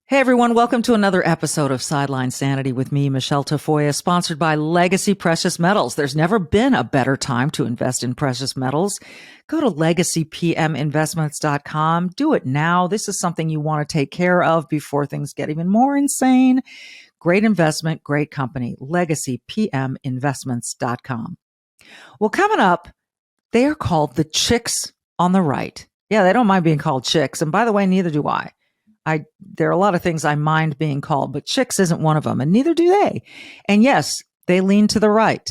Hey everyone, welcome to another episode of Sideline Sanity with me, Michelle Tafoya, sponsored by Legacy Precious Metals. There's never been a better time to invest in precious metals. Go to legacypminvestments.com. Do it now. This is something you want to take care of before things get even more insane. Great investment, great company, legacypminvestments.com. Well, coming up, they are called the chicks on the right. Yeah, they don't mind being called chicks. And by the way, neither do I. There are a lot of things I mind being called, but chicks isn't one of them, and neither do they. And yes, they lean to the right,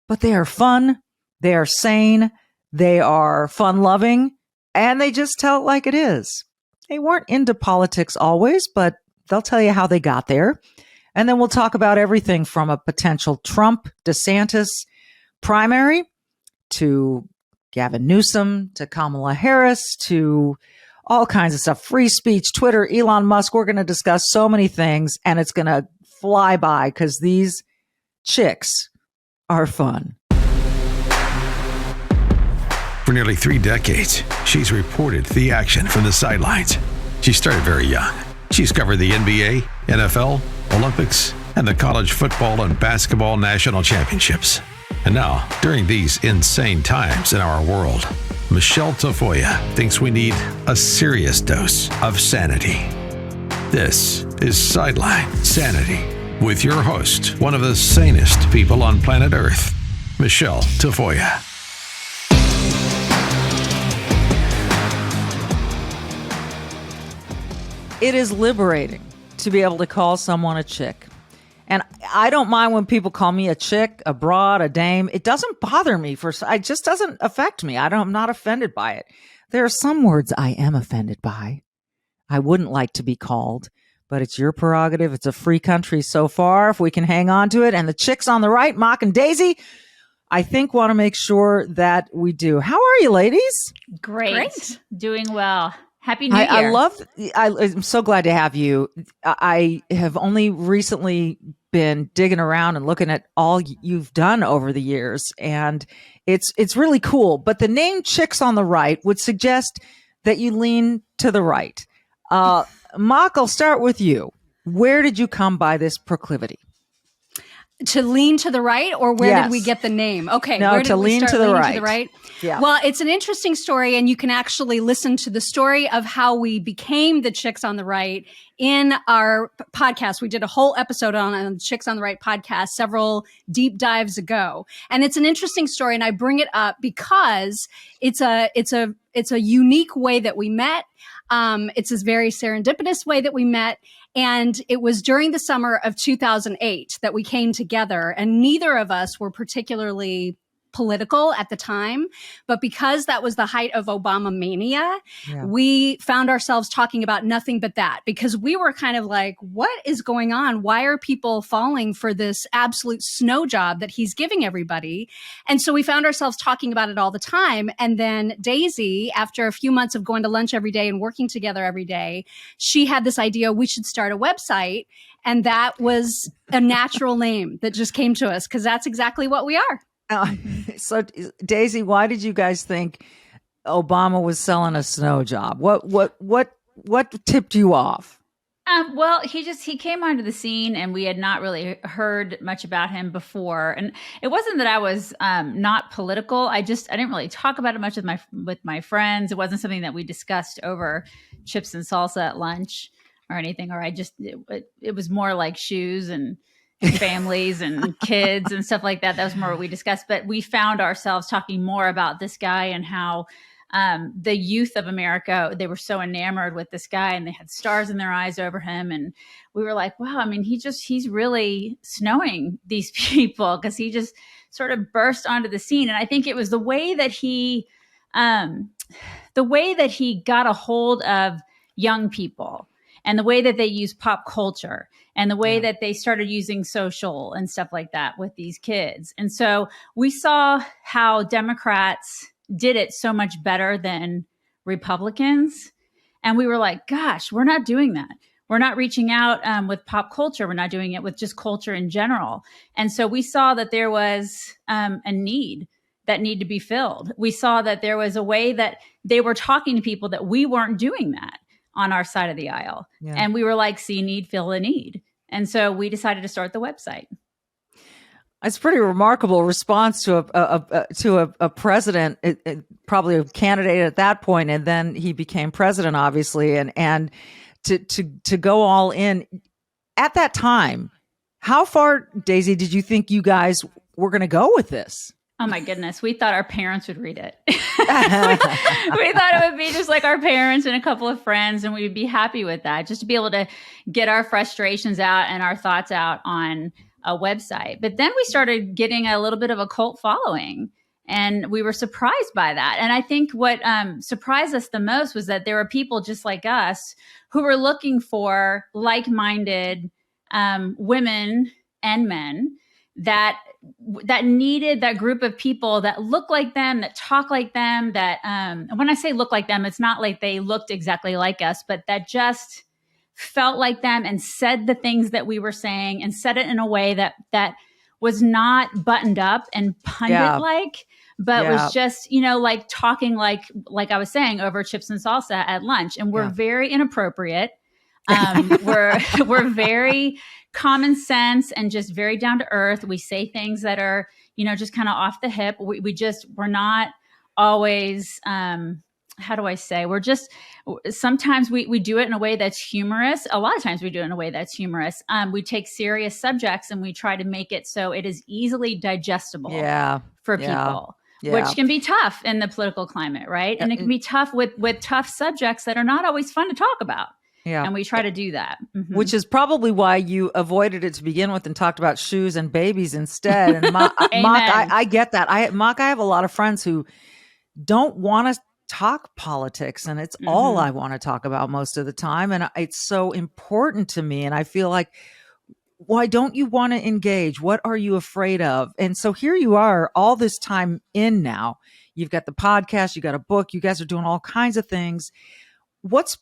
but they are fun. They are sane. They are fun loving, and they just tell it like it is. They weren't into politics always, but they'll tell you how they got there. And then we'll talk about everything from a potential Trump DeSantis primary to Gavin Newsom to Kamala Harris to all kinds of stuff, free speech, Twitter, Elon Musk. We're going to discuss so many things, and it's going to fly by because these chicks are fun. For nearly 3 decades, she's reported the action from the sidelines. She started very young. She's covered the NBA, NFL, Olympics, and the college football and basketball national championships. And now, during these insane times in our world, Michelle Tafoya thinks we need a serious dose of sanity. This is Sideline Sanity with your host, one of the sanest people on planet Earth, Michelle Tafoya. It is liberating to be able to call someone a chick. And I don't mind when people call me a chick, a broad, a dame. It doesn't bother me. It just doesn't affect me. I'm not offended by it. There are some words I am offended by. I wouldn't like to be called, but it's your prerogative. It's a free country so far, if we can hang on to it. And the chicks on the right, Mock and Daisy, I think want to make sure that we do. How are you, ladies? Great. Doing well. Happy New Year. I'm so glad to have you. I have only recently been digging around and looking at all you've done over the years, and it's really cool. But the name Chicks on the Right would suggest that you lean to the right. Mock, I'll start with you. Where did you come by this proclivity? To lean to the right, or where Yes. did we get the name? Okay, No, where did to we lean start to the leaning right. to the right? Yeah. Well, it's an interesting story, and you can actually listen to the story of how we became the Chicks on the Right in our podcast. We did a whole episode on the Chicks on the Right podcast several deep dives ago, and it's an interesting story. And I bring it up because it's a unique way that we met. It's a very serendipitous way that we met. And it was during the summer of 2008 that we came together, and neither of us were particularly political at the time. But because that was the height of Obama mania, we found ourselves talking about nothing but that, because we were kind of like, what is going on? Why are people falling for this absolute snow job that he's giving everybody? And so we found ourselves talking about it all the time. And then Daisy, after a few months of going to lunch every day and working together every day, she had this idea, we should start a website. And that was a natural name that just came to us, because that's exactly what we are. So, Daisy, why did you guys think Obama was selling a snow job? What tipped you off? Well, he came onto the scene, and we had not really heard much about him before. And it wasn't that I was not political. I didn't really talk about it much with my friends. It wasn't something that we discussed over chips and salsa at lunch or anything. Or it was more like shoes and families and kids and stuff like that. That was more what we discussed. But we found ourselves talking more about this guy and how the youth of America, they were so enamored with this guy, and they had stars in their eyes over him. And we were like, wow, I mean, he's really snowing these people, because he just sort of burst onto the scene. And I think it was the way that he got a hold of young people, and the way that they use pop culture, and the way that they started using social and stuff like that with these kids. And so we saw how Democrats did it so much better than Republicans. And we were like, gosh, we're not doing that. We're not reaching out with pop culture. We're not doing it with just culture in general. And so we saw that there was a need that needed to be filled. We saw that there was a way that they were talking to people that we weren't doing that on our side of the aisle. Yeah. And we were like, see need, fill a need. And so we decided to start the website. It's a pretty remarkable response to a president, probably a candidate at that point, and then he became president, obviously, and to go all in at that time. How far, Daisy, did you think you guys were going to go with this? Oh my goodness. We thought our parents would read it. we thought it would be just like our parents and a couple of friends, and we'd be happy with that, just to be able to get our frustrations out and our thoughts out on a website. But then we started getting a little bit of a cult following, and we were surprised by that. And I think what surprised us the most was that there were people just like us who were looking for like-minded women and men that needed that group of people that look like them, that talk like them, that when I say look like them, it's not like they looked exactly like us, but that just felt like them and said the things that we were saying and said it in a way that was not buttoned up and pundit like, but was just, like talking like I was saying, over chips and salsa at lunch. And we're very inappropriate. We're very common sense and just very down to earth. We say things that are, just kind of off the hip. We're not always, how do I say? Sometimes we do it in a way that's humorous. A lot of times we do it in a way that's humorous. We take serious subjects and we try to make it so it is easily digestible for people. Which can be tough in the political climate, right? And it can be tough with tough subjects that are not always fun to talk about. Yeah. And we try to do that. Mm-hmm. Which is probably why you avoided it to begin with and talked about shoes and babies instead. And Mock, I get that. Mock, I have a lot of friends who don't want to talk politics, and it's all I want to talk about most of the time. And it's so important to me. And I feel like, why don't you want to engage? What are you afraid of? And so here you are all this time in now. You've got the podcast, you got a book, you guys are doing all kinds of things. What's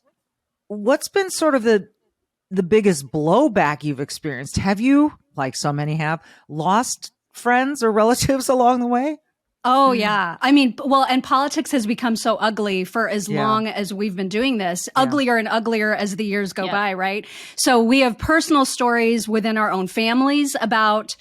been sort of the biggest blowback you've experienced? Have you, like so many have, lost friends or relatives along the way? Oh, yeah. I mean, well, and politics has become so ugly for as long as we've been doing this, uglier and uglier as the years go by, right? So we have personal stories within our own families about,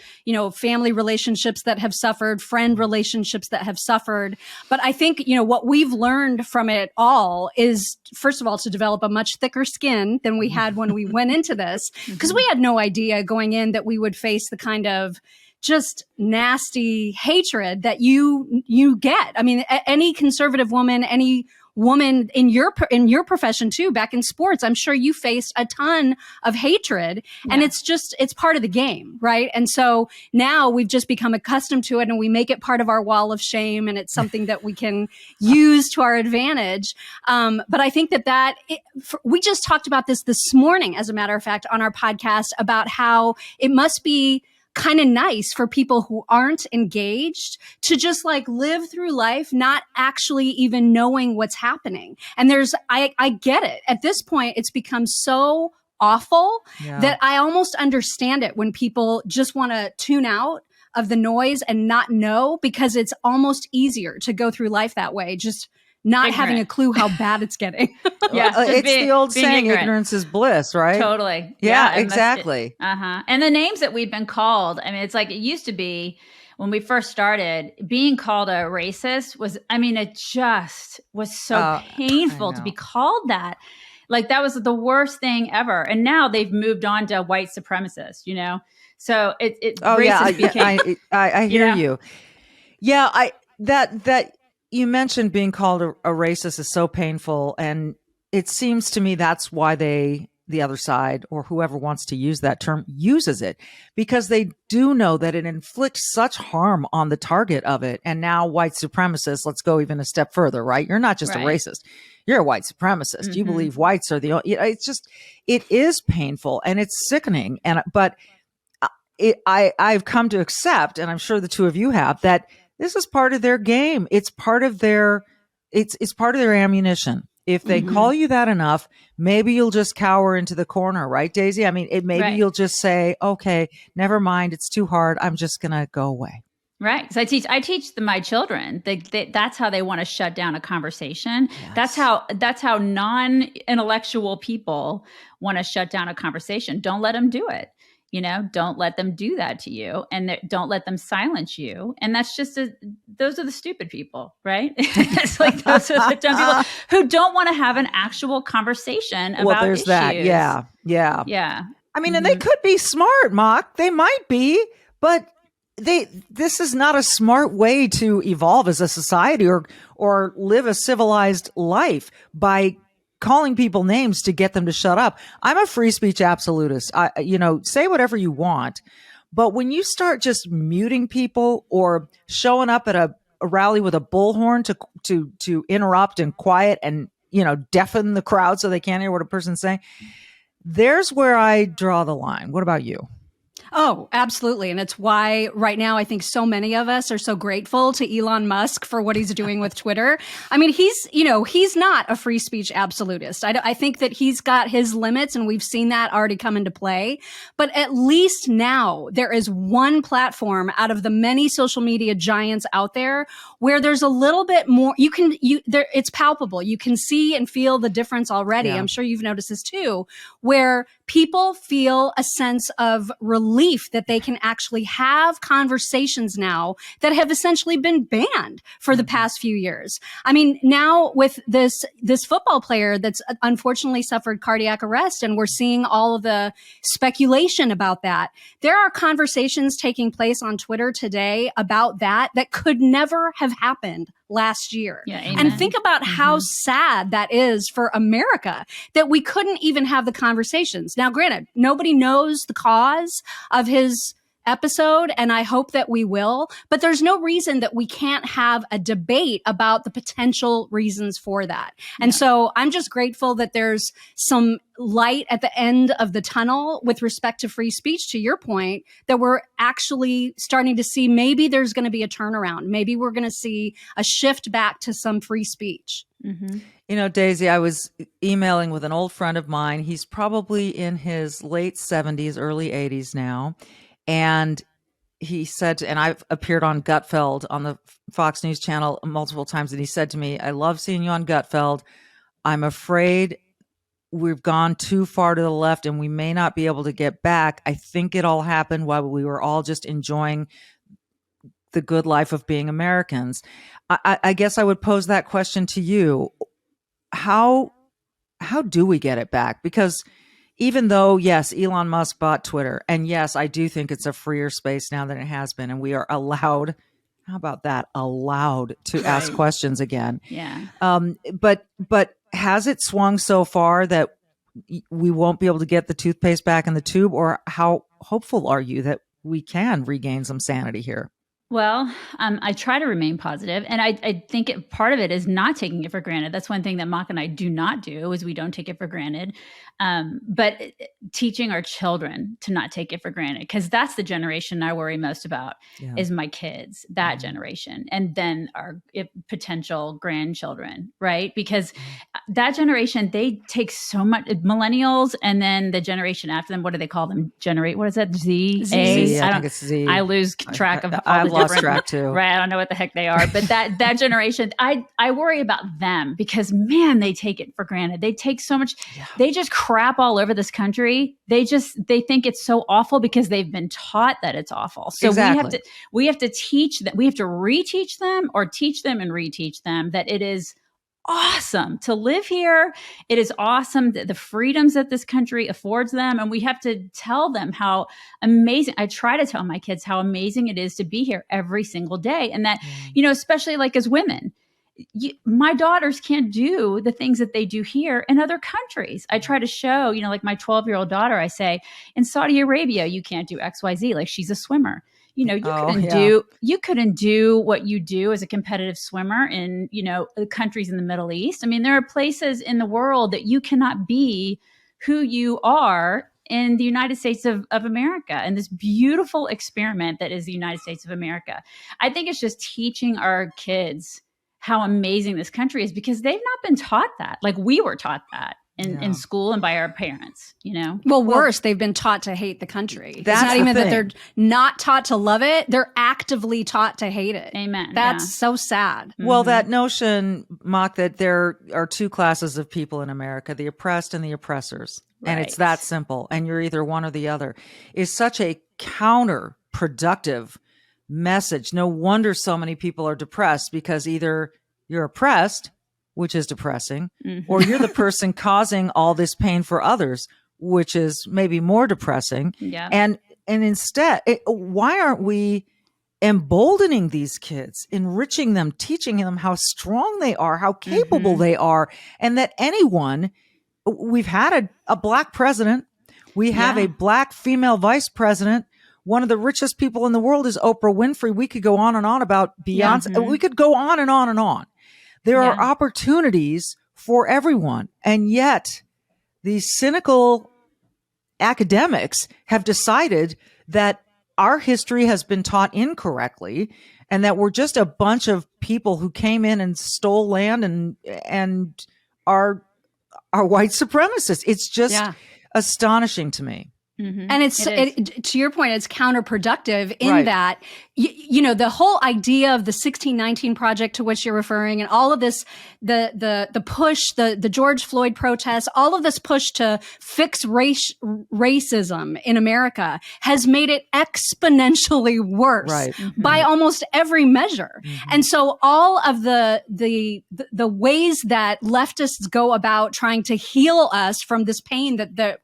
family relationships that have suffered, friend relationships that have suffered. But I think, what we've learned from it all is, first of all, to develop a much thicker skin than we had when we went into this, because we had no idea going in that we would face the kind of just nasty hatred that you get. I mean, any conservative woman, any woman in your profession too, back in sports, I'm sure you faced a ton of hatred, and it's part of the game, right? And so now we've just become accustomed to it, and we make it part of our wall of shame, and it's something that we can use to our advantage. But I think we just talked about this morning, as a matter of fact, on our podcast, about how it must be kind of nice for people who aren't engaged to just like live through life, not actually even knowing what's happening. And I get it. At this point, it's become so awful that I almost understand it when people just want to tune out of the noise and not know, because it's almost easier to go through life that way, just not having a clue how bad it's getting. It's the old saying, ignorance is bliss, right? Totally. Yeah, exactly. And the names that we've been called, I mean, it's like it used to be when we first started, being called a racist it just was so painful to be called that. Like, that was the worst thing ever. And now they've moved on to white supremacist, So I hear you. Yeah, that you mentioned being called a racist is so painful, and it seems to me that's why the other side, or whoever wants to use that term, uses it, because they do know that it inflicts such harm on the target of it. And now white supremacists, let's go even a step further, right? You're not just a racist. You're a white supremacist. You believe whites are it is painful and it's sickening. But I've come to accept, and I'm sure the two of you have, that this is part of their game. It's part of their ammunition. If they call you that enough, maybe you'll just cower into the corner, right, Daisy? I mean, maybe you'll just say, okay, never mind. It's too hard. I'm just going to go away. Right. So I teach my children. That's how they want to shut down a conversation. Yes. That's how non-intellectual people want to shut down a conversation. Don't let them do it. Don't let them do that to you, and don't let them silence you. And that's just those are the stupid people, right? It's like those are the dumb people who don't want to have an actual conversation about there's issues. that. Yeah. Yeah. I mean, and they could be smart, Mock. They might be, but this is not a smart way to evolve as a society or live a civilized life by calling people names to get them to shut up. I'm a free speech absolutist. Say whatever you want, but when you start just muting people or showing up at a rally with a bullhorn to interrupt and quiet and deafen the crowd so they can't hear what a person's saying, there's where I draw the line. What about you? Oh, absolutely. And it's why right now I think so many of us are so grateful to Elon Musk for what he's doing with Twitter. I mean, he's not a free speech absolutist. I think that he's got his limits, and we've seen that already come into play. But at least now there is one platform out of the many social media giants out there where there's a little bit more. It's palpable. You can see and feel the difference already. Yeah. I'm sure you've noticed this too, where people feel a sense of relief that they can actually have conversations now that have essentially been banned for the past few years. I mean, now with this football player that's unfortunately suffered cardiac arrest, and we're seeing all of the speculation about that. There are conversations taking place on Twitter today about that could never have happened last year. Yeah, amen. And think about how sad that is for America that we couldn't even have the conversations. Now, granted, nobody knows the cause of his episode, and I hope that we will, but there's no reason that we can't have a debate about the potential reasons for that. And so I'm just grateful that there's some light at the end of the tunnel with respect to free speech, to your point, that we're actually starting to see maybe there's going to be a turnaround. Maybe we're going to see a shift back to some free speech. Mm-hmm. Daisy, I was emailing with an old friend of mine. He's probably in his late 70s, early 80s now. And he said, and I've appeared on Gutfeld on the Fox News channel multiple times. And he said to me, I love seeing you on Gutfeld. I'm afraid we've gone too far to the left and we may not be able to get back. I think it all happened while we were all just enjoying the good life of being Americans. I guess I would pose that question to you. How do we get it back? Because even though, yes, Elon Musk bought Twitter, and yes, I do think it's a freer space now than it has been, and we are allowed, how about that, allowed to ask questions again. Yeah. But has it swung so far that we won't be able to get the toothpaste back in the tube, or how hopeful are you that we can regain some sanity here? Well, I try to remain positive, and I think part of it is not taking it for granted. That's one thing that Mock and I do not do, is we don't take it for granted. But teaching our children to not take it for granted, because that's the generation I worry most about, is my kids, that generation, and then our potential grandchildren, right? Because that generation, they take so much, millennials, and then the generation after them, what do they call them? What is that? Z? Z, I think it's Z. I lose track of all I've the lost track too. Right. I don't know what the heck they are, but that generation, I worry about them, because man, they take it for granted. They take so much, they just crap all over this country. They think it's so awful because they've been taught that it's awful. So we have to teach that. We have to reteach them, or teach them and reteach them, that it is awesome to live here. It is awesome, the freedoms that this country affords them. And we have to tell them how amazing, I try to tell my kids how amazing it is to be here every single day. And that, especially like as women, my daughters can't do the things that they do here in other countries. I try to show, like my 12-year-old daughter, I say, in Saudi Arabia, you can't do XYZ. Like, she's a swimmer. You couldn't do what you do as a competitive swimmer in, countries in the Middle East. I mean, there are places in the world that you cannot be who you are in the United States of America, and this beautiful experiment that is the United States of America. I think it's just teaching our kids how amazing this country is, because they've not been taught that. Like, we were taught that. in school and by our parents, you know? Well, worse, they've been taught to hate the country. It's That's not the even that thing. they're not taught to love it. They're actively taught to hate it. Amen. That's so sad. Well, that notion, Mock, that there are two classes of people in America, the oppressed and the oppressors. And it's Right. that simple. And you're either one or the other is such a counterproductive message. No wonder so many people are depressed, because either you're oppressed, which is depressing, or you're the person causing all this pain for others, which is maybe more depressing. Yeah. And instead, why aren't we emboldening these kids, enriching them, teaching them how strong they are, how capable they are, and that anyone, we've had a black president, we have a black female vice president. One of the richest people in the world is Oprah Winfrey. We could go on and on about Beyonce. We could go on and on and on. There are opportunities for everyone. And yet these cynical academics have decided that our history has been taught incorrectly, and that we're just a bunch of people who came in and stole land and are white supremacists. It's just astonishing to me. And to your point, it's counterproductive in that, you know, the whole idea of the 1619 Project to which you're referring, and all of this, the push, the George Floyd protests, all of this push to fix racism in America has made it exponentially worse by almost every measure. And so all of the ways that leftists go about trying to heal us from this pain that they're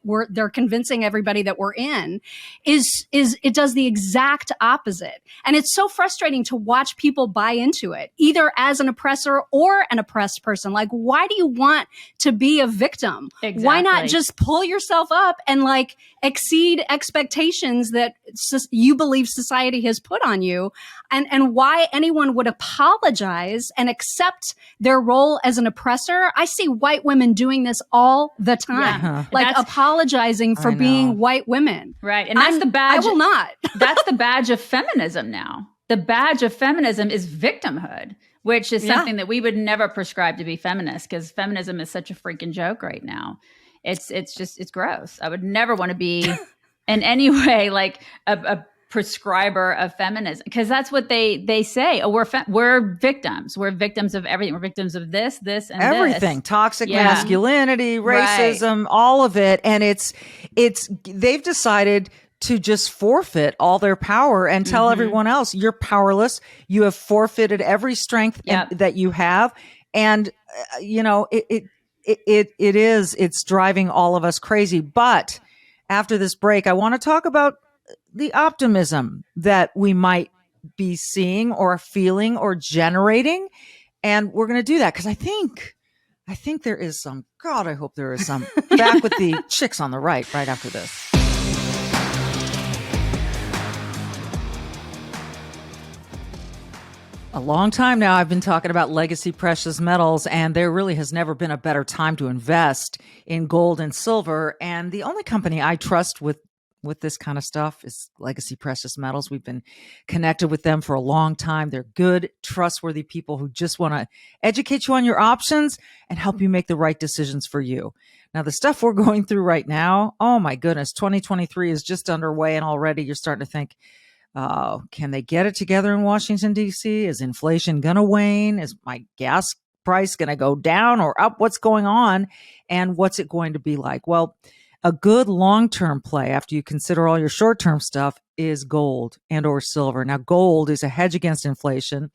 convincing everybody that we're in is it does the exact opposite. And it's so frustrating to watch people buy into it, either as an oppressor or an oppressed person. Like, why do you want to be a victim? Exactly. Why not just pull yourself up and like exceed expectations that you believe society has put on you? And why anyone would apologize and accept their role as an oppressor? I see white women doing this all the time, like apologizing for being white women. Right. And that's the badge. I will not. That's the badge of feminism now. The badge of feminism is victimhood, which is something that we would never prescribe to be feminist, because feminism is such a freaking joke right now. It's gross. I would never want to be in any way like a prescriber of feminism, because that's what they say. Oh, we're victims. We're victims of everything. We're victims of this, and everything. This. Toxic masculinity, racism, all of it. And they've decided to just forfeit all their power and tell everyone else, you're powerless. You have forfeited every strength that you have. And, you know, it's driving all of us crazy. But after this break, I want to talk about the optimism that we might be seeing or feeling or generating. And we're going to do that because I think there is some, God, I hope there is some. Back with the chicks on the right after this. A long time now, I've been talking about legacy precious metals, and there really has never been a better time to invest in gold and silver. And the only company I trust with this kind of stuff is Legacy Precious Metals. We've been connected with them for a long time. They're good, trustworthy people who just want to educate you on your options and help you make the right decisions for you. Now, the stuff we're going through right now, oh my goodness, 2023 is just underway, and already you're starting to think, can they get it together in Washington, D.C.? Is inflation going to wane? Is my gas price going to go down or up? What's going on? And what's it going to be like? Well, a good long-term play after you consider all your short-term stuff is gold and or silver. Now, gold is a hedge against inflation.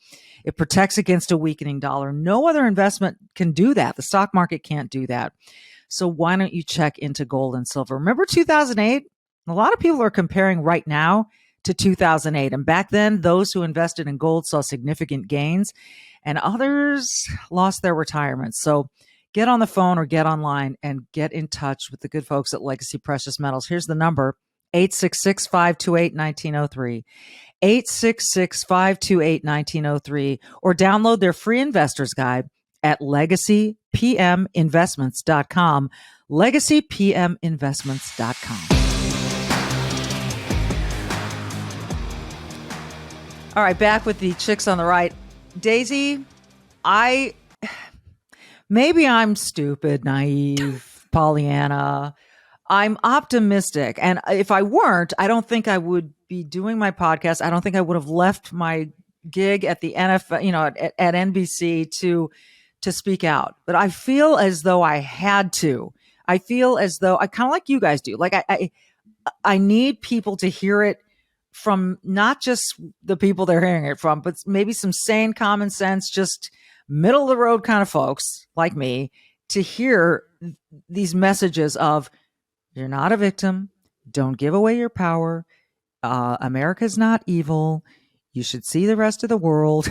It protects against a weakening dollar. No other investment can do that. The stock market can't do that. So why don't you check into gold and silver? Remember 2008? A lot of people are comparing right now to 2008. And back then, those who invested in gold saw significant gains and others lost their retirement. So get on the phone or get online and get in touch with the good folks at Legacy Precious Metals. Here's the number, 866-528-1903, 866-528-1903, or download their free investor's guide at legacypminvestments.com, legacypminvestments.com. All right, back with the chicks on the right. Daisy, maybe I'm stupid, naive, Pollyanna. I'm optimistic. And if I weren't, I don't think I would be doing my podcast. I don't think I would have left my gig at the NFL, at NBC to speak out. But I feel as though I had to. I feel as though I kind of like you guys do. Like I need people to hear it from not just the people they're hearing it from, but maybe some sane common sense, just middle of the road kind of folks like me to hear these messages of you're not a victim. Don't give away your power. America's not evil. You should see the rest of the world.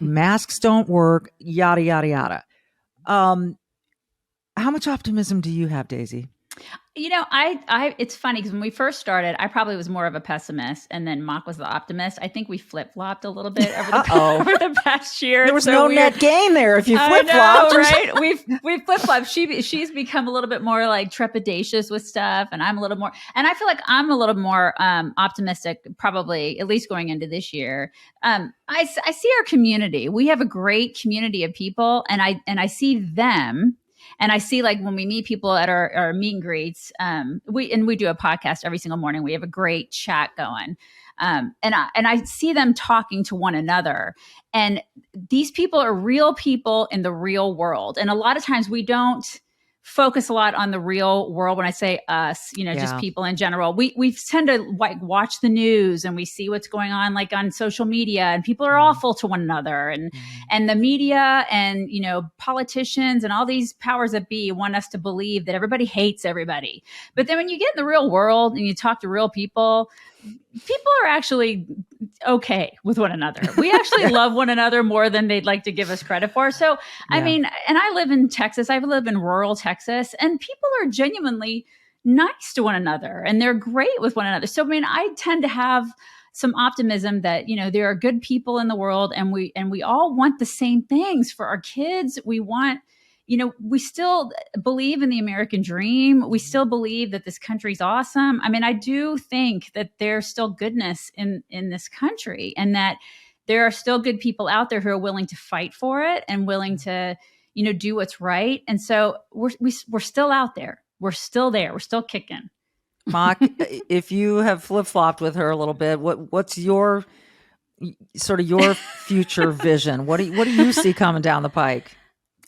Masks don't work, yada, yada, yada. How much optimism do you have, Daisy? It's funny because when we first started, I probably was more of a pessimist, and then Mock was the optimist. I think we flip flopped a little bit over the past year. There was no net gain there if you flip flopped, right? We've flip flopped. She's become a little bit more like trepidatious with stuff, and I'm a little more. And I feel like I'm a little more optimistic, probably at least going into this year. I see our community. We have a great community of people, and I see them. And I see, like, when we meet people at our meet and greets, we do a podcast every single morning. We have a great chat going. And I see them talking to one another. And these people are real people in the real world. And a lot of times we don't focus a lot on the real world. When I say us, just people in general, we tend to like watch the news and we see what's going on like on social media, and people are awful to one another, and the media and politicians and all these powers that be want us to believe that everybody hates everybody. But then when you get in the real world and you talk to real people are actually okay with one another. We actually love one another more than they'd like to give us credit for. So, I mean, and I live in Texas. I live in rural Texas, and people are genuinely nice to one another, and they're great with one another. So, I mean, I tend to have some optimism that, there are good people in the world, and we all want the same things for our kids. We want, we still believe in the American dream. We still believe that this country's awesome. I mean, I do think that there's still goodness in this country, and that there are still good people out there who are willing to fight for it and willing to, do what's right. And so we're still out there. We're still there. We're still kicking. Mock, if you have flip-flopped with her a little bit, what's your future vision? What do you see coming down the pike?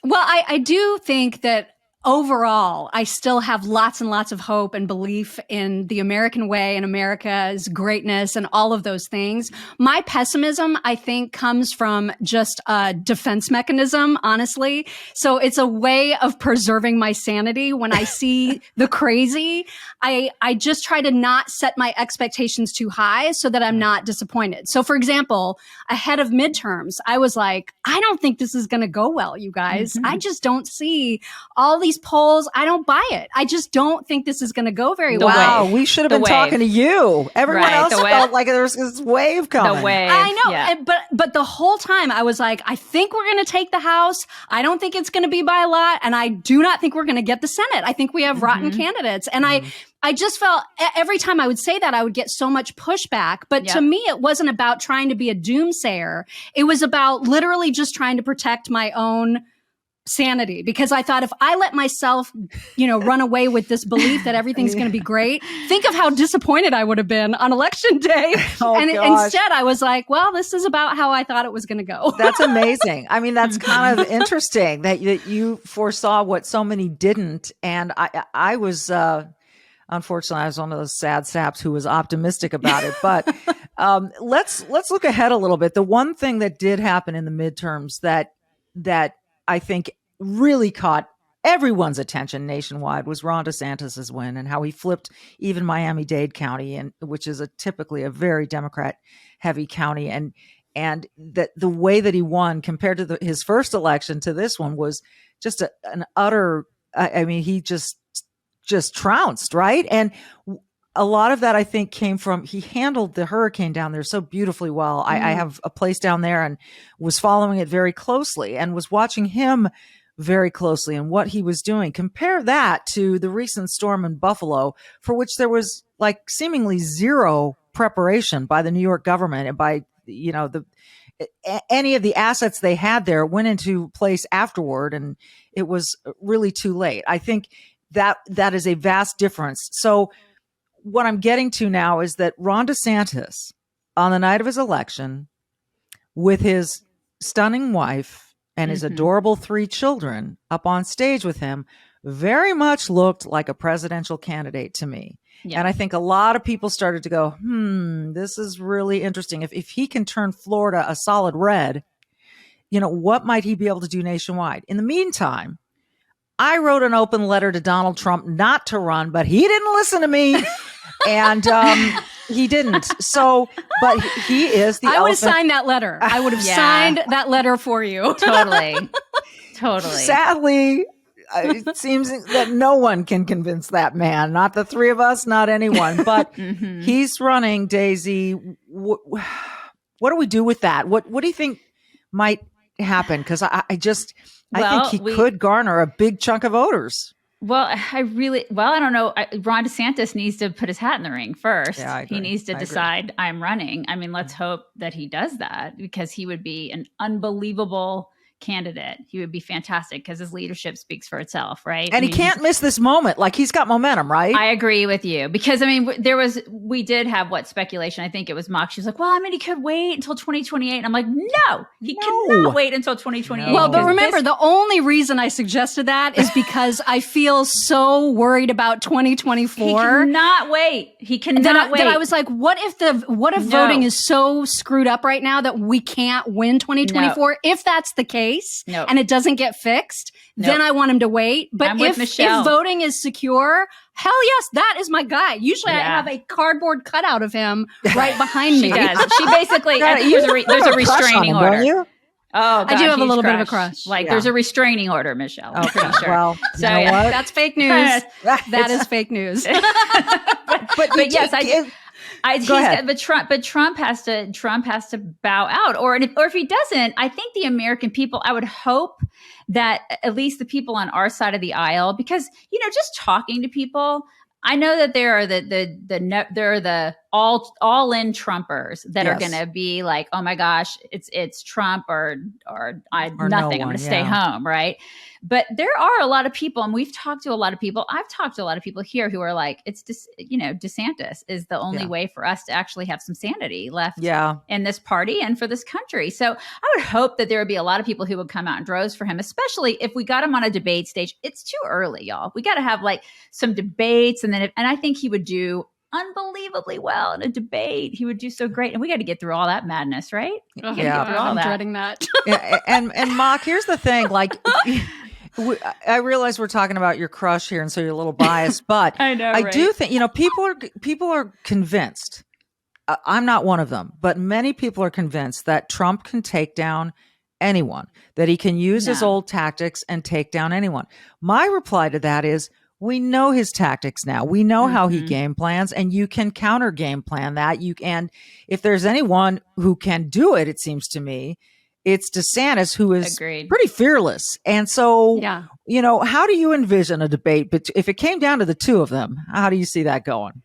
Well, I do think that overall, I still have lots and lots of hope and belief in the American way and America's greatness and all of those things. My pessimism, I think, comes from just a defense mechanism, honestly. So it's a way of preserving my sanity when I see the crazy. I just try to not set my expectations too high so that I'm not disappointed. So, for example, ahead of midterms, I was like, I don't think this is going to go well, you guys. I just don't see all these polls. I don't buy it. I just don't think this is going to go very well. Wow, we should have been talking to you. Everyone else felt like there was this wave coming. The wave. I know, but the whole time I was like, I think we're going to take the House. I don't think it's going to be by a lot, and I do not think we're going to get the Senate. I think we have rotten candidates, and I just felt every time I would say that, I would get so much pushback. But to me, it wasn't about trying to be a doomsayer. It was about literally just trying to protect my own sanity, because I thought if I let myself, run away with this belief that everything's going to be great, think of how disappointed I would have been on election day. Instead, I was like, well, this is about how I thought it was going to go. That's amazing. I mean, that's kind of interesting that you foresaw what so many didn't. And I was, unfortunately, I was one of those sad saps who was optimistic about it. But let's look ahead a little bit. The one thing that did happen in the midterms that I think really caught everyone's attention nationwide was Ron DeSantis's win, and how he flipped even Miami-Dade County, and which is typically a very Democrat-heavy county, and that the way that he won compared to his first election to this one was just an utter. I mean, he just trounced, right? And a lot of that, I think, came from he handled the hurricane down there so beautifully well. I have a place down there and was following it very closely and was watching him very closely and what he was doing. Compare that to the recent storm in Buffalo, for which there was like seemingly zero preparation by the New York government and by, any of the assets they had there went into place afterward, and it was really too late. I think that is a vast difference. So what I'm getting to now is that Ron DeSantis, on the night of his election, with his stunning wife and his adorable 3 children up on stage with him, very much looked like a presidential candidate to me. Yeah. And I think a lot of people started to go, this is really interesting. If he can turn Florida a solid red, what might he be able to do nationwide? In the meantime, I wrote an open letter to Donald Trump not to run, but he didn't listen to me. And he didn't. So, but he is the I would have signed that letter. I would have signed that letter for you. Totally. Sadly, it seems that no one can convince that man, not the 3 of us, not anyone, but he's running. Daisy, what do we do with that? What do you think might happen? Because I think he could garner a big chunk of voters. Well, I don't know. Ron DeSantis needs to put his hat in the ring first. Yeah, I agree. He needs to decide I'm running. I mean, let's hope that he does that, because he would be an unbelievable candidate. He would be fantastic because his leadership speaks for itself, right? And he can't miss this moment. Like, he's got momentum, right? I agree with you, because we did have speculation. I think it was Mock. She was like, well, he could wait until 2028. And I'm like, no, he cannot wait until 2028. No. Well, but remember, the only reason I suggested that is because I feel so worried about 2024. He cannot wait. He cannot wait. Then I was like, what if voting is so screwed up right now that we can't win 2024? No. If that's the case, and it doesn't get fixed, then I want him to wait. But if voting is secure, hell yes, that is my guy. Usually I have a cardboard cutout of him right behind me. She does. She basically, there's a restraining order. Don't you? Oh, gosh, I do have a little bit of a crush. There's a restraining order, Michelle. I'm pretty sure. Well, so you know what? That's fake news. That is fake news. but yes, But Trump has to bow out, or if he doesn't, I think the American people, I would hope that at least the people on our side of the aisle, because just talking to people, I know that there are the all in Trumpers that are going to be like, oh my gosh, it's Trump or nothing. No I'm going to stay home, right? But there are a lot of people, and we've talked to a lot of people. I've talked to a lot of people here who are like, it's just, DeSantis is the only way for us to actually have some sanity left in this party and for this country. So I would hope that there would be a lot of people who would come out in droves for him, especially if we got him on a debate stage. It's too early, y'all. We got to have some debates, and I think he would do unbelievably well in a debate. He would do so great, and we got to get through all that madness, right? Get through all that. Dreading that. and Mock, here's the thing, I realize we're talking about your crush here, and so you're a little biased, but I know, right? Do think, people are convinced. I'm not one of them, but many people are convinced that Trump can take down anyone, that he can use his old tactics and take down anyone. My reply to that is, we know his tactics now. We know how he game plans, and you can counter game plan that. And if there's anyone who can do it, it seems to me, it's DeSantis, who is pretty fearless. And so, how do you envision a debate? But if it came down to the 2 of them, how do you see that going?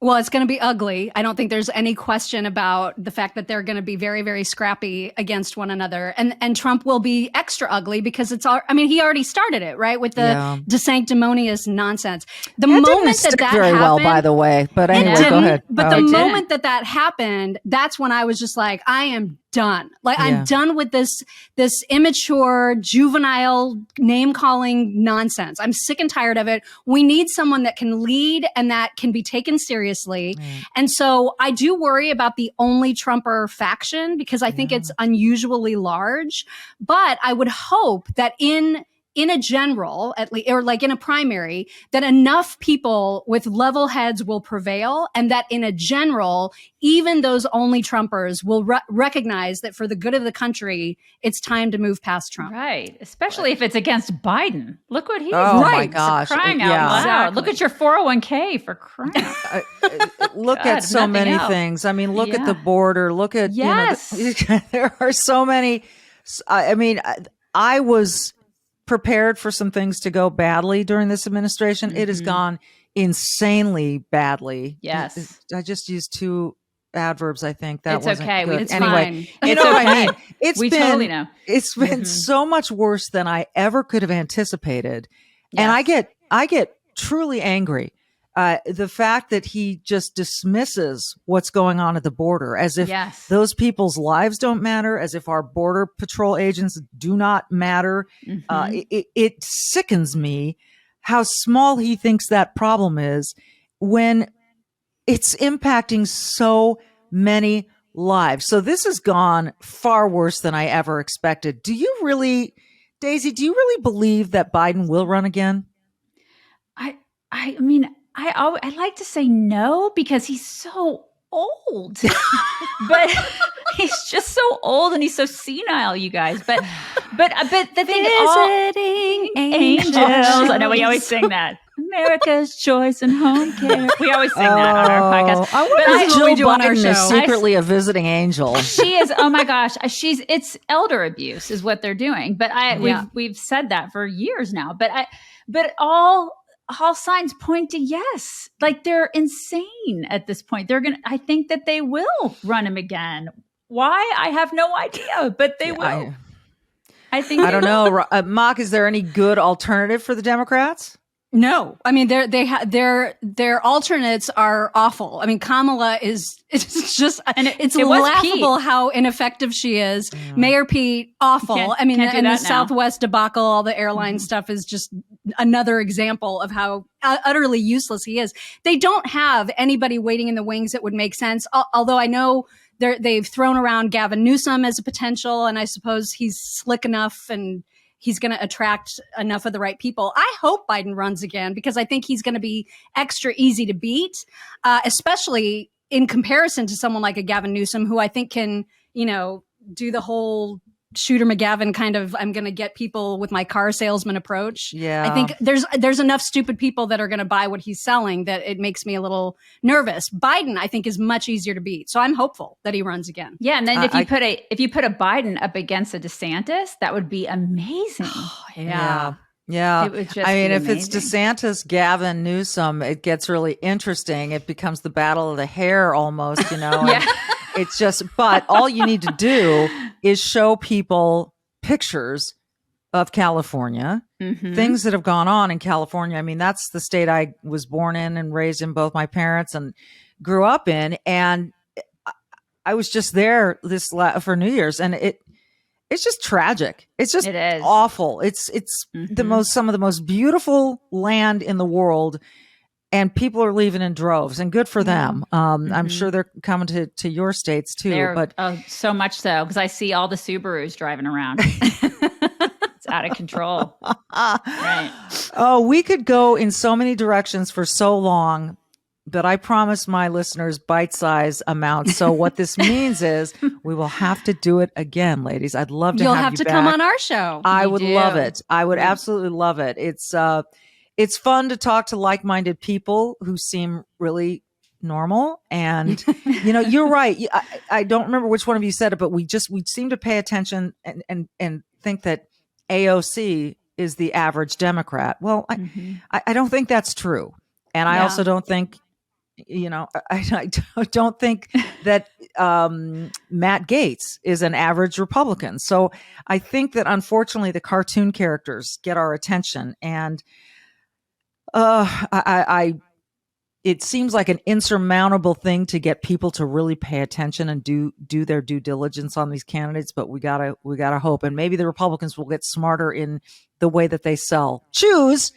Well, it's going to be ugly. I don't think there's any question about the fact that they're going to be very, very scrappy against one another. And Trump will be extra ugly because he already started it, right? With the DeSanctimonious nonsense. The moment didn't stick that very happened, well, by the way. But anyway, go ahead. But the moment that happened, that's when I was just like, I am done. I'm done with this immature, juvenile name calling nonsense. I'm sick and tired of it. We need someone that can lead and that can be taken seriously. And so I do worry about the only Trumper faction because I think it's unusually large. But I would hope that in a general, at least, or in a primary, that enough people with level heads will prevail, and that in a general, even those only Trumpers will recognize that for the good of the country, it's time to move past Trump. Right. Especially if it's against Biden. Look what he's my gosh. For crying out loud. Exactly. Look at your 401k for crying out. Look at so many things. I mean, look at the border. Look at, there are so many. I was prepared for some things to go badly during this administration. It has gone insanely badly. Yes. I just used 2 adverbs. I think that it's wasn't okay. good. It's anyway, fine. You know what I mean? We totally know. It's been so much worse than I ever could have anticipated. Yes. And I get truly angry. The fact that he just dismisses what's going on at the border as if Yes. those people's lives don't matter, as if our border patrol agents do not matter. It sickens me how small he thinks that problem is when it's impacting so many lives. So this has gone far worse than I ever expected. Do you really, Daisy, do you really believe that Biden will run again? I mean, I like to say no because he's so old, but he's just so old and he's so senile, you guys. But the thing is, Visiting angels. I know we always sing that. America's choice and home care. We always sing that on our podcast. I wonder if Jill Jill Biden is show. secretly a visiting angel. She is. Oh my gosh, it's elder abuse is what they're doing. But we've said that for years now. But all signs point to yes. Like they're insane at this point. I think that they will run him again. Why? I have no idea, but they will. I think. I don't know. Mock, is there any good alternative for the Democrats? No, I mean their alternates are awful. I mean Kamala it's just it's laughable how ineffective she is. Mayor Pete, awful. I mean, and the Southwest debacle, all the airline stuff is just another example of how utterly useless he is. They don't have anybody waiting in the wings that would make sense. Although I know they've thrown around Gavin Newsom as a potential, and I suppose he's slick enough and he's going to attract enough of the right people. I hope Biden runs again because I think he's going to be extra easy to beat, especially in comparison to someone like a Gavin Newsom, who I think can, do the whole Shooter McGavin kind of, I'm going to get people with my car salesman approach. Yeah. I think there's enough stupid people that are going to buy what he's selling that it makes me a little nervous. Biden, I think, is much easier to beat. So I'm hopeful that he runs again. Yeah. And then if you put a Biden up against a DeSantis, that would be amazing. Yeah. It would just if it's DeSantis, Gavin, Newsom, it gets really interesting. It becomes the battle of the hair almost, Yeah. It's just, but all you need to do is show people pictures of California, things that have gone on in California. I mean, that's the state I was born in and raised in, both my parents, and grew up in. And I was just there for New Year's, and it's just tragic. It's just awful. It's some of the most beautiful land in the world. And people are leaving in droves, and good for them. I'm sure they're coming to your states too. But so much so, because I see all the Subarus driving around. It's out of control. Right. Oh, we could go in so many directions for so long, but I promise my listeners bite-sized amounts. So what this means is we will have to do it again, ladies. I'd love to You'll have have you to back. come on our show. I would love it. I would absolutely love it. It's fun to talk to like-minded people who seem really normal. And, you're right. I don't remember which one of you said it, but we seem to pay attention and think that AOC is the average Democrat. Well, I don't think that's true. And I also don't think, I don't think that Matt Gaetz is an average Republican. So I think that unfortunately the cartoon characters get our attention, and it seems like an insurmountable thing to get people to really pay attention and do their due diligence on these candidates. But we gotta hope, and maybe the Republicans will get smarter in the way that they choose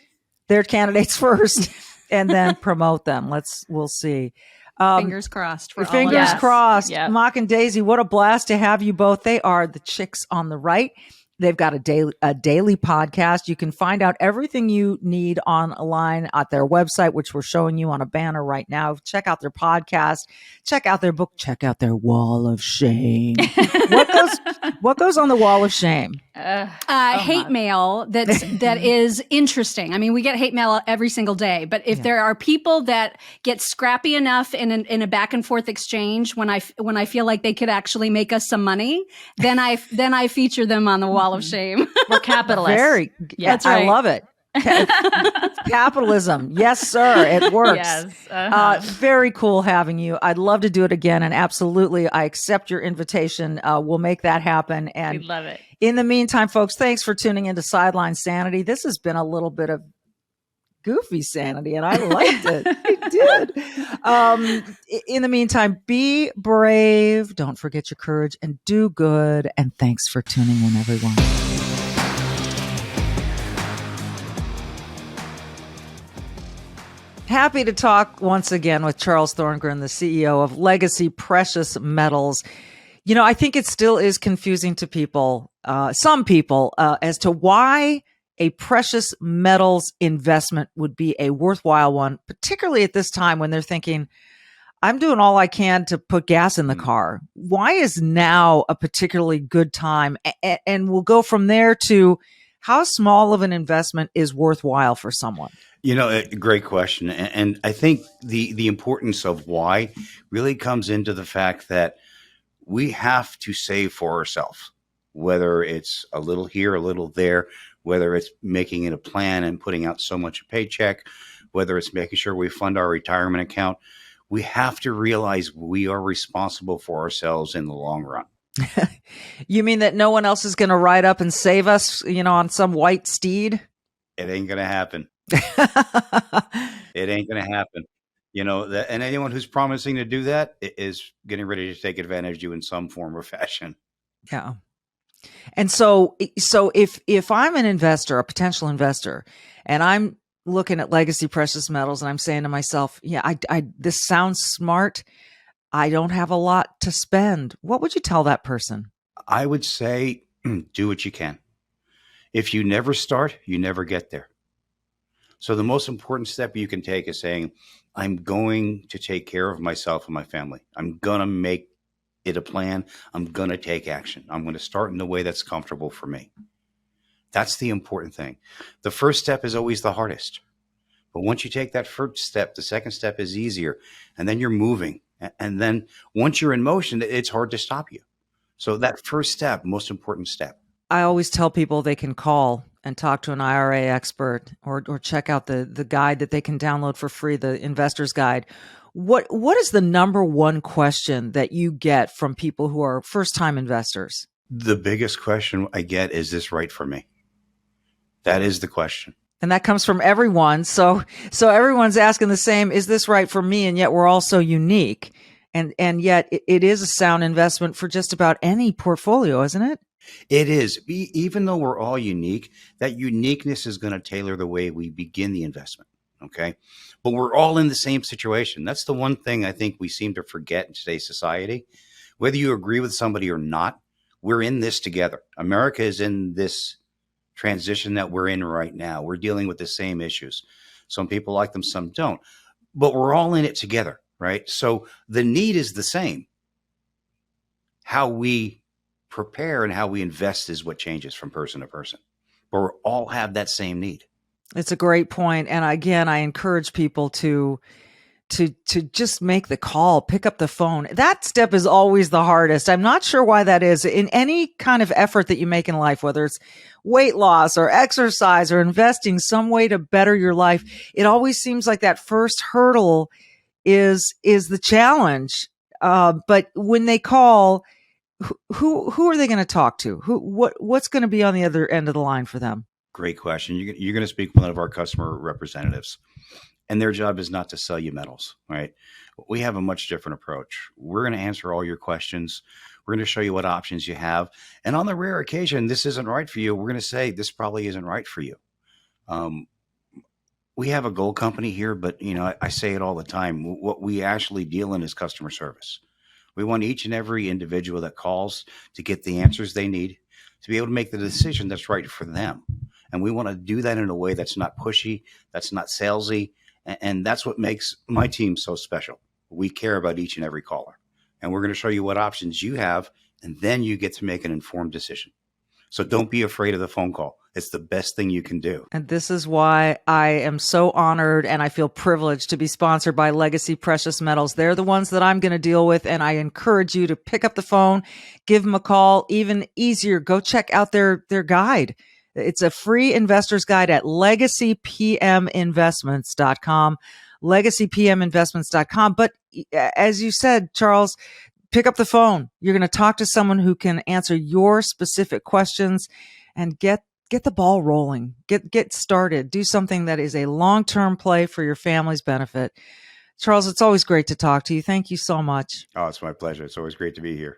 their candidates first, and then promote them. We'll see. Fingers crossed. Fingers crossed. Yep. Mock and Daisy, what a blast to have you both. They are the chicks on the right. They've got a daily podcast. You can find out everything you need online at their website, which we're showing you on a banner right now. Check out their podcast. Check out their book. Check out their wall of shame. What goes on the wall of shame? Hate mail that is interesting. I mean, we get hate mail every single day, but if there are people that get scrappy enough in a back and forth exchange when I feel like they could actually make us some money, then I feature them on the wall of shame. We're capitalists. That's right. I love it. Capitalism. Yes, sir. It works. Yes. Very cool having you. I'd love to do it again. And absolutely, I accept your invitation. We'll make that happen. And we love it. In the meantime, folks, thanks for tuning into Sideline Sanity. This has been a little bit of goofy sanity, and I liked it. I did. In the meantime, be brave. Don't forget your courage and do good. And thanks for tuning in, everyone. Happy to talk once again with Charles Thorngren, the CEO of Legacy Precious Metals. You know, I think it still is confusing to people, some people, as to why a precious metals investment would be a worthwhile one, particularly at this time when they're thinking, I'm doing all I can to put gas in the car. Why is now a particularly good time? And we'll go from there to how small of an investment is worthwhile for someone. You know, a great question. And I think the importance of why really comes into the fact that we have to save for ourselves, whether it's a little here, a little there, whether it's making it a plan and putting out so much a paycheck, whether it's making sure we fund our retirement account. We have to realize we are responsible for ourselves in the long run. You mean that no one else is going to ride up and save us, you know, on some white steed? It ain't going to happen. It ain't going to happen. You know, and anyone who's promising to do that is getting ready to take advantage of you in some form or fashion. Yeah. And so if I'm an investor, a potential investor, and I'm looking at Legacy Precious Metals and I'm saying to myself, yeah, I this sounds smart. I don't have a lot to spend. What would you tell that person? I would say, do what you can. If you never start, you never get there. So the most important step you can take is saying, I'm going to take care of myself and my family. I'm going to make it a plan. I'm going to take action. I'm going to start in the way that's comfortable for me. That's the important thing. The first step is always the hardest. But once you take that first step, the second step is easier. And then you're moving. And then once you're in motion, it's hard to stop you. So that first step, most important step. I always tell people they can call and talk to an IRA expert or check out the guide that they can download for free, the Investor's Guide. What is the number one question that you get from people who are first-time investors? The biggest question I get is this right for me? That is the question. And that comes from everyone. So everyone's asking the same, is this right for me? And yet we're all so unique. And yet it is a sound investment for just about any portfolio, isn't it? It is. Even though we're all unique, that uniqueness is going to tailor the way we begin the investment. Okay. But we're all in the same situation. That's the one thing I think we seem to forget in today's society. Whether you agree with somebody or not, we're in this together. America is in this transition that we're in right now. We're dealing with the same issues. Some people like them, some don't. But we're all in it together, right? So the need is the same. How we prepare and how we invest is what changes from person to person. But we all have that same need. It's a great point. And again, I encourage people to just make the call, pick up the phone. That step is always the hardest. I'm not sure why that is. In any kind of effort that you make in life, whether it's weight loss or exercise or investing some way to better your life, it always seems like that first hurdle is the challenge. But when they call, who are they going to talk to? What's going to be on the other end of the line for them? Great question. You're going to speak with one of our customer representatives, and their job is not to sell you metals, right? We have a much different approach. We're going to answer all your questions. We're going to show you what options you have. And on the rare occasion, this isn't right for you, we're going to say, this probably isn't right for you. We have a gold company here, but I say it all the time. What we actually deal in is customer service. We want each and every individual that calls to get the answers they need to be able to make the decision that's right for them. And we want to do that in a way that's not pushy, that's not salesy. And that's what makes my team so special. We care about each and every caller. And we're going to show you what options you have, and then you get to make an informed decision. So don't be afraid of the phone call. It's the best thing you can do. And this is why I am so honored and I feel privileged to be sponsored by Legacy Precious Metals. They're the ones that I'm going to deal with. And I encourage you to pick up the phone, give them a call. Even easier, go check out their guide. It's a free investor's guide at legacypminvestments.com, legacypminvestments.com. But as you said, Charles, pick up the phone. You're going to talk to someone who can answer your specific questions and get get the ball rolling, get started, do something that is a long-term play for your family's benefit. Charles, it's always great to talk to you. Thank you so much. Oh, it's my pleasure. It's always great to be here.